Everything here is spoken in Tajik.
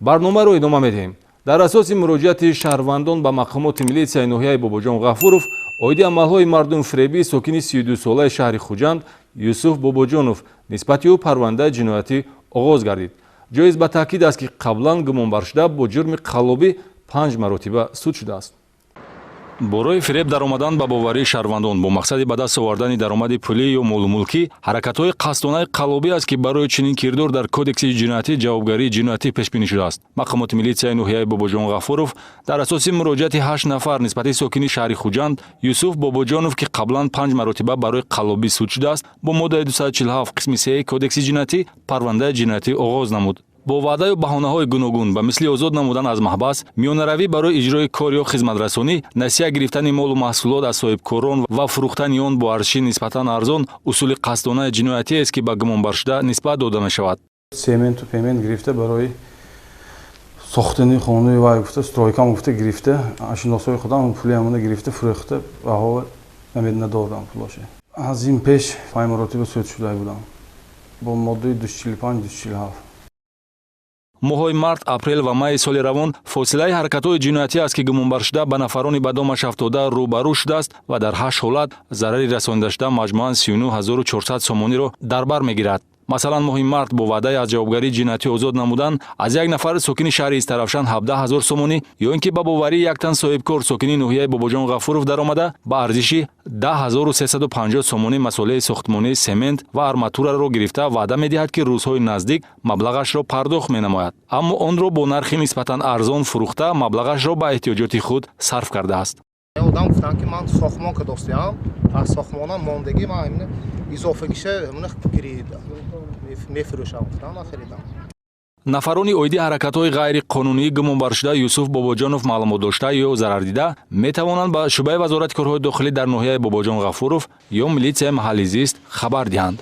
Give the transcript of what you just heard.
барномаро идома медиҳем. дар асоси муроҷиати шаҳрвандон ба мақомоти милитсияи ноҳияи Бобоҷон Ғафуров оиди амалҳои мардумфиребии сокини 32 солаи шаҳри Хуҷанд Юсуф Бобоҷонов нисбати ӯ парвандаи ҷиноятӣ оғоз гардид. ҷоиз ба таъкид аст, ки қаблан гумонбаршуда бо ҷурми қаллобӣ 5 маротиба суд шудааст. Борои фиреб даромадан ба боварии шаҳрвандон бо мақсади ба даст овардани даромади пулӣ ё молумулкӣ ҳаракатҳои қасдонаи қаллобӣ аст, ки барои чунин кирдор дар кодекси ҷиноятӣ ҷавобгарии ҷиноятӣ пешбинӣ шудааст. Мақомоти милитсияи ноҳияи Бобоҷон Ғафуров дар асоси муроҷиати 8 нафар нисбати сокини шаҳри Хуҷанд Юсуф Бобоҷонов, ки қаблан 5 маротиба барои қаллобӣ суд шудааст, бо моддаи 247 қисми 3 кодекси ҷиноятӣ парвандаи ҷиноятӣ оғоз намуд. бо ваъдаю баҳонаҳои гуногун ба мисли озод намудан аз маҳбас, миёнаравӣ барои иҷрои кор ё хизматрасонӣ, насиҳа гирифтани молу маҳсулот аз соҳибкорон ва фурӯхтани он бо арзиши нисбатан арзон усули қасдонаи ҷиноятиест, ки ба гумонбаршуда нисбат дода мешавад. Сементу пемент гирифта барои сохтани хонаи вай гуфта, стройкам гуфта гирифта, ашиносои худам пули ҳамона гирифта, фурӯхта, баҳо надодам пулоше. Аз ин пеш 5 маротиба суд шуда будам бо моддаи 245-247. моҳои март, апрел ва майи соли равон фосилаи ҳаракатҳои ҷиноятӣ аст, ки гумонбаршуда ба нафарони ба домаш афтода рӯбарӯ шудааст ва дар 8 ҳолат зарари расонидашуда маҷмӯан 39400 сомониро дар бар мегирад. Масалан, моҳи март бо ваъдае аз ҷавобгарии ҷиноятӣ озод намудан аз як нафар сокини шаҳри Истаравшан 17000 сомонӣ ё ин ки ба боварии як тан соҳибкор сокини ноҳияи Бобоҷон Ғафуров даромада ба арзиши 10350 сомонӣ масолеҳи сохтмонии семент ва арматураро гирифта ваъда медиҳад, ки рӯзҳои наздик маблағашро пардохт менамояд, аммо онро бо нархи нисбатан арзон фурӯхта маблағашро ба эҳтиёҷоти худ сарф кардааст. Одам гуфтанд, ки ман сохтмон ка достаям, аз сохтмонам мондагӣ ман изофагиша мефурӯшам, гуфтам нахаридам. нафарони оиди ҳаракатҳои ғайриқонунии гумонбаршуда Юсуф Бобоҷонов маълумот дошта ё зарардида метавонанд ба шӯъбаи вазорати корҳои дохилӣ дар ноҳияи Бобоҷон Ғафуров ё милитсияи маҳаллӣ зист хабар диҳанд.